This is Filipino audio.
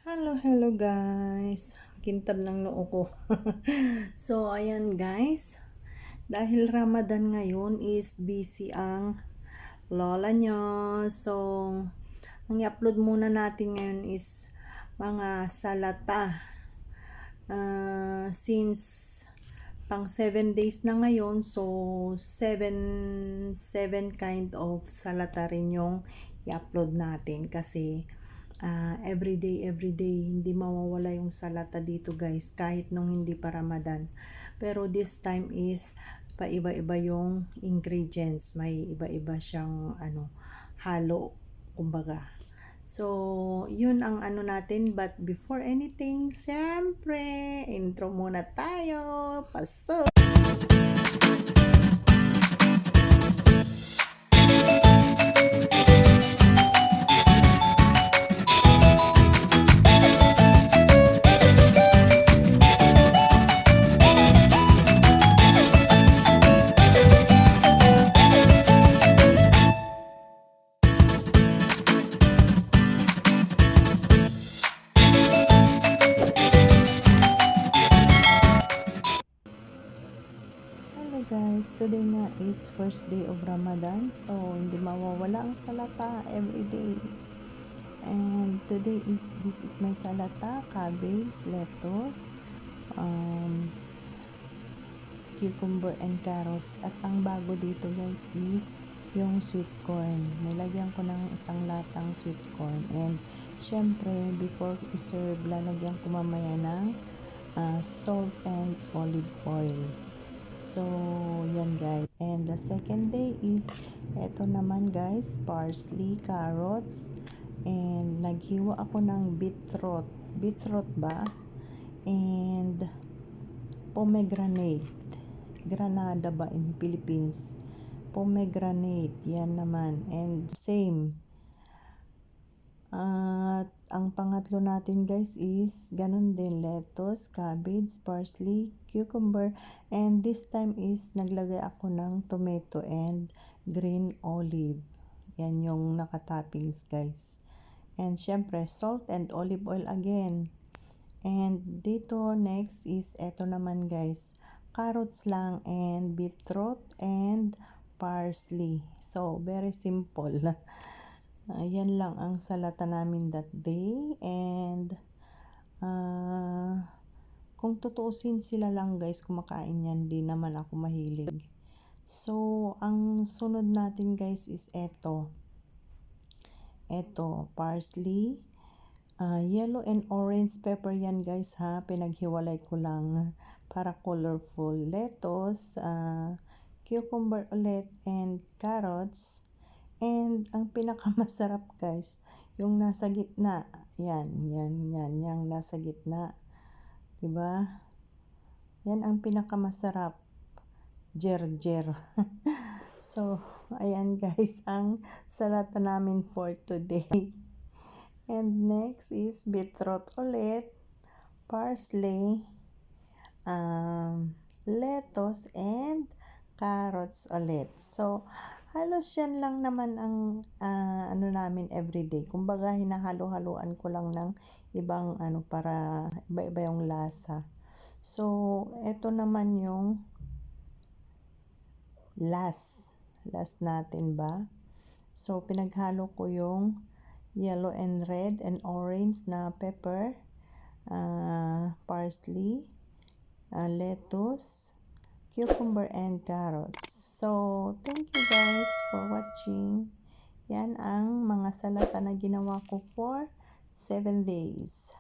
Hello guys. Kintab ng noo ko. So, ayan guys. Dahil Ramadan ngayon is busy ang lola nyo. So, ang i-upload muna natin ngayon is mga salata. Since pang 7 days na ngayon, so 7 kind of salata rin yung i-upload natin kasi everyday hindi mawawala yung salata dito guys, kahit nung hindi pa Ramadan. Pero this time is paiba-iba yung ingredients, may iba-iba siyang halo kumbaga. So yun ang natin, but before anything, siyempre intro muna tayo. Pasok. Hello guys, today nga is first day of Ramadan, so hindi mawawala ang salata everyday. And today this is my salata: cabbage, lettuce, cucumber and carrots. At ang bago dito guys is yung sweet corn. Nilagyan ko ng isang latang sweet corn. And syempre before i-serve, lalagyan ko mamaya ng salt and olive oil. So, yan guys. And the second day is, eto naman guys, parsley, carrots, and naghiwa ako ng beetroot. Beetroot ba? And pomegranate. Granada ba in Philippines? Pomegranate, yan naman. And same. At ang pangatlo natin guys is ganun din, lettuce, cabbage, parsley, cucumber, and this time is naglagay ako ng tomato and green olive. Yan yung nakatoppings guys. And syempre salt and olive oil again. And dito next is eto naman guys, carrots lang and beetroot and parsley. So very simple. Yan lang ang salata namin that day. And kung tutuusin, sila lang guys kumakain yan, di naman ako mahilig. So ang sunod natin guys is eto parsley, yellow and orange pepper yan guys ha, pinaghiwalay ko lang para colorful. Lettuce, cucumber ulit, and carrots. And ang pinakamasarap guys, yung nasa gitna. Yan, yung nasa gitna. Diba? Yan ang pinakamasarap. Jer. So, ayan guys, ang salata namin for today. And next is beetroot ulit, parsley, lettuce, and carrots ulit. So, halos yan lang naman ang namin everyday. Kumbaga, hinahalo-haluan ko lang ng ibang para iba-iba yung lasa. So, eto naman yung last natin ba? So, pinaghalo ko yung yellow and red and orange na pepper, parsley, lettuce, cucumber, and carrots. So, thank you guys for watching. Yan ang mga salata na ginawa ko for 7 days.